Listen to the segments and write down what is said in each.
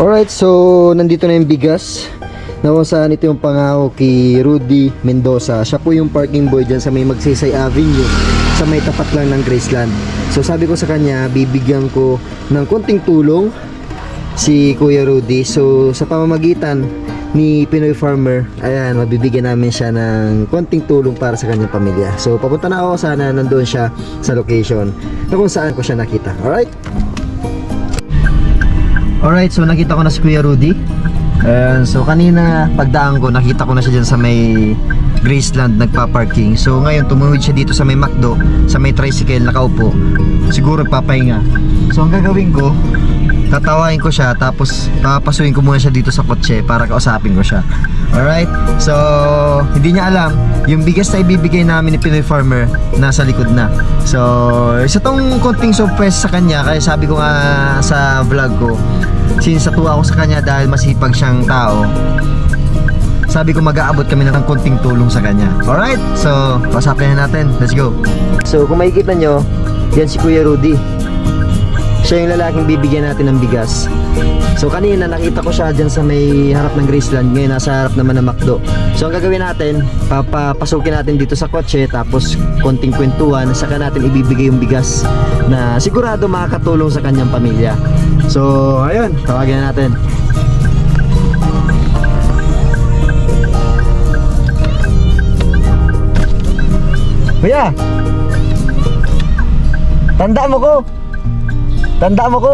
Alright, so nandito na yung bigas na kung saan ito yung pangako kay Rudy Mendoza. Siya po yung parking boy dyan sa may Magsaysay Avenue, sa may tapat lang ng Graceland. So sabi ko sa kanya, bibigyan ko ng konting tulong si Kuya Rudy. So sa pamamagitan ni Pinoy Farmer, ayan, mabibigyan namin siya ng konting tulong para sa kanyang pamilya. So papunta na ako, sana nandoon siya sa location na kung saan ko siya nakita. Alright, so nakita ko na si Kuya Rudy. So kanina pagdaan ko, nakita ko na siya dyan sa may Graceland nagpa-parking. So ngayon tumuwid siya dito sa may McDo, sa may tricycle nakaupo. Siguro papahinga. So ang gagawin ko, tatawain ko siya, tapos papasuin ko muna siya dito sa kotse para kausapin ko siya. Alright, so hindi niya alam yung bigas na ibibigay namin ni Pinoy Farmer nasa likod na. So isa tong konting surprise sa kanya, kaya sabi ko nga sa vlog ko, since natuwa ako sa kanya dahil masipag siyang tao, sabi ko mag-aabot kami ng konting tulong sa kanya. Alright, so pasapin na natin, let's go. So kung makikita nyo, yan si Kuya Rudy. Siya yung lalaking bibigyan natin ng bigas. So kanina nakita ko siya dyan sa may harap ng Graceland, ngayon nasa harap naman ng McDo. So ang gagawin natin, papapasukin natin dito sa kotse, tapos konting kwentuhan, saka natin ibibigay yung bigas na sigurado makakatulong sa kanyang pamilya. So ayun, tawagin na natin. Kuya, tandaan mo ko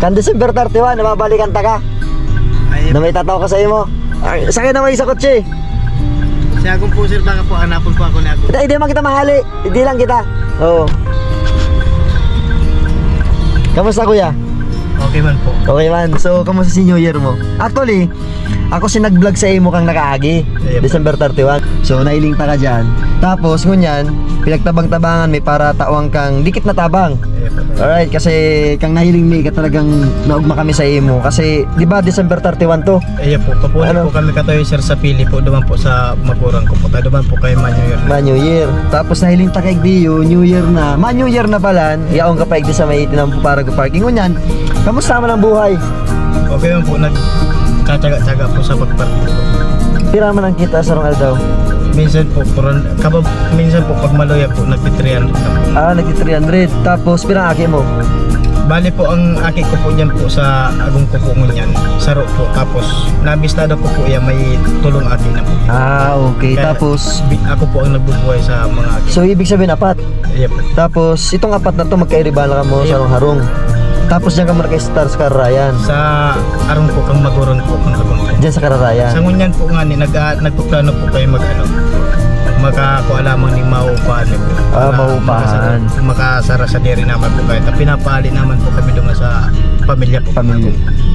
kan December 31 nababalikan ta ka. Na may tataw ka sa imo. Sakay na may sa kotse. Siya akong po sir, baka po hanapon po ako na ako. Hindi man kita mahali, hindi lang kita. Oo. Kamusta kuya? Okay man po. Okay man. So kamusta si New Year mo? Actually, ako si nag-vlog sa imo kang nakaagi, December 31. So nailing ta ka dyan. Tapos ngunyan, pinagtabang-tabangan may para tawang kang dikit na tabang. Alright, kasi kang nahiling may ka talagang naugma kami sa imo. Kasi di ba December 31 to? Po, kapunin po kami katoy sir sa pili po, duman po sa magurang ko po. Duman po kay Man New Year. Man New Year. Tapos nahiling ta kay Dio, New Year na. Man New Year na balan, yaong ka paigdi sa may itinang po para parking ngunyan. Kamusta man ang buhay? Okay man po, nagkatsaga-tsaga po sa pagparking po. Pira man ang kita sa rong aldaw. Minsan po, minsan po pag maloya po, nagpi-300 na po. Nagti 300. Tapos pirang aki mo? Bali po, ang aki ko po niyan po sa agong ko po ngunyan, saro po. Tapos, nabistado ko po yan, may tulong aki na po. Okay. Kaya, tapos ako po ang nagbubuhay sa mga aki. so ibig sabihin apat. Po. Tapos itong apat na to magkairibala ka mo sa harong. Tapos diyan ka muna kay Stars Kararayan. Sa arong po kang magurang po kang agong po. Diyan sa Kararayan. Sa ngunyan po nga ni, nagpuplano po kayo magkakualaman ni maupahan po. Maupahan. Makasara sa diri naman po kayo. Pinapali naman po kami doon sa pamilya po.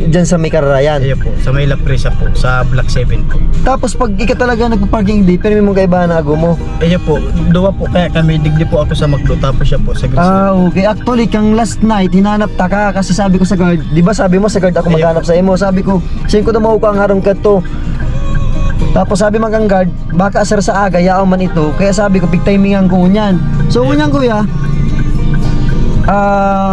Diyan sa may Kararayan. Po, sa may Laprisa po, sa Block 7 po. Tapos pag ika talaga nagpa-parking day, pero may mong kaibahan na ago mo. Po, duwa po kaya kami, digdi po ako sa McDo, tapos siya po sa Graceland. Okay. Actually, kang last night, hinanap ta ka kasi sabi ko sa guard, di ba sabi mo sa guard ako maghanap sa imo. Sabi ko, saan ko daw ka ang harong ka to. Tapos sabi magkang guard, baka asar sa aga, yaon man ito. Kaya sabi ko, pig-timingan ko unyan. So unyan kuya,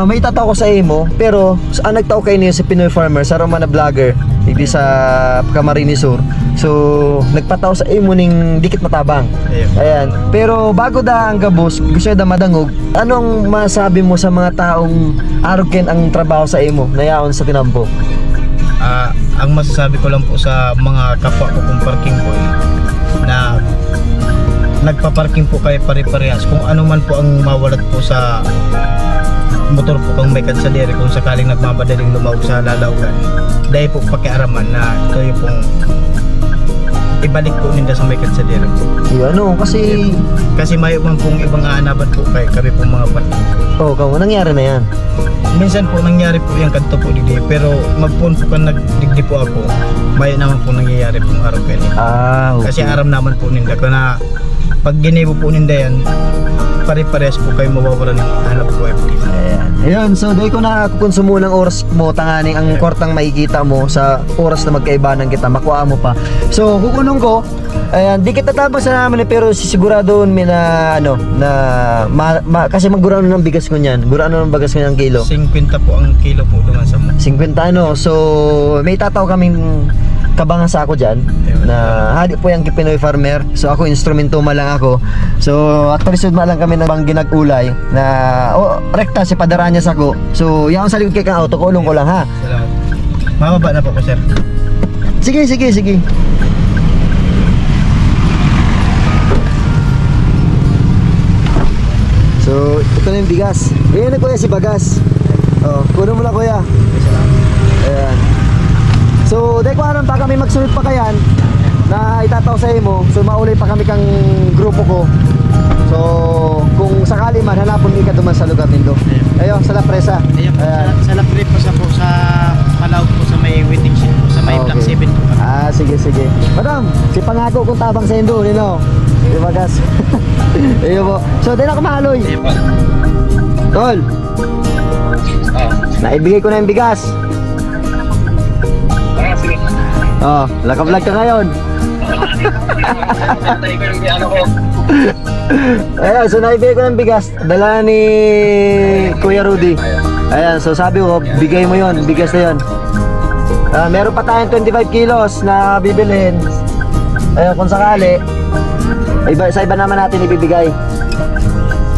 may tataw ko sa imo, pero ang nagtao kayo niyo si Pinoy Farmer, sa Romana Vlogger, hindi sa Camarines Sur. So nagpataw sa imo ning dikit matabang. Ayan. Pero bago da ang gabos, gusto da madangog. Anong masabi mo sa mga taong arrogant ang trabaho sa imo, nayaon sa tinampo? Ang masasabi ko lang po sa mga kapwa ko kong parking boy na nagpa-parking po kayo pare-parehas, kung ano man po ang mawalat po sa motor po kang may kansalere, kung sakaling nagmamadaling lumawag sa lalaugan, dahil po pakiaraman na kayo pong ibalik po ninda sa may kansalere po. Kasi mayo man pong ibang aanaban po kayo, kami pong mga parking. kamo nangyari na yan. Minsan po nangyari po yung kanto po dito, pero magpun po kang nagdigdi po ako, mayo naman po nangyayari pong araw kayo. Okay. Kasi aram naman po ninda ko na pag ginibo po ninda yan, pare-parehas po kayo mawawalan ng hanap buhay po dito. Ayun, so dahil ko na konsumo ng oras mo, tanganing ang kortang makikita mo sa oras na magkaibanan kita, makuha mo pa. So, kukunong ko, ayan, di kita tapos sa namin pero sisigurado may na, ano, na, kasi maggurano ng bigas ko niyan, gurano ng bigas ko niyan kilo. 50 po ang kilo po naman sa 50 ano, so may tataw kaming kabangan sa ako dyan na hadi po yung Pinoy farmer. So ako instrumento lang ako. So actually sud lang kami ng bang ginag-ulay na rekta si padara niya sa ko. So yaon sa likod kay kang auto ko ulong ko lang ha. Salamat. Mababa na po sir. Sige. So ito na yung bigas. Ayan na kuya si Bagas. Oh, kuno mo lang kuya. Ayan. So, dahil ko alam pa kami magsunod pa kayan na itataw sa imo. So, maulay pa kami kang grupo ko. So, kung sakali man, hanapon mi ka duman sa lugar nindo. Ayun, sa La Presa. Ayan po, sa Lapre po sa Palaw po sa may waiting shed po, sa may Okay. Block 7 po. Ah, sige. Madam, si pangako kung tabang sa indo, nino. Di ba, gas? Ayun po. So, dahil ako mahaloy. Tol, naibigay ko na yung bigas. Oh, laka-vlog ka ngayon. Ayan, so naibigay ko ng bigas. Dala ni Kuya Rudy. Ayan, so sabi ko, bigay mo yon, bigas na yon. Meron pa tayong 25 kilos na bibilhin. Ayun, kung sakali, sa iba naman natin ibibigay.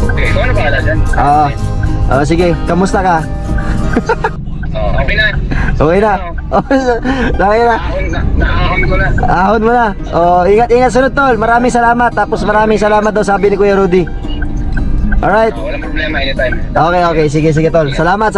Okay, kung ano ba dyan? Sige, kamusta ka? Okay na. Okay na. Okay na. Naahon ko na. Ahon mo na. Ingat sunod tol. Maraming salamat. Tapos maraming salamat daw sabi ni Kuya Rudy. Alright. Walang problema, anytime. Okay. Sige tol. Salamat.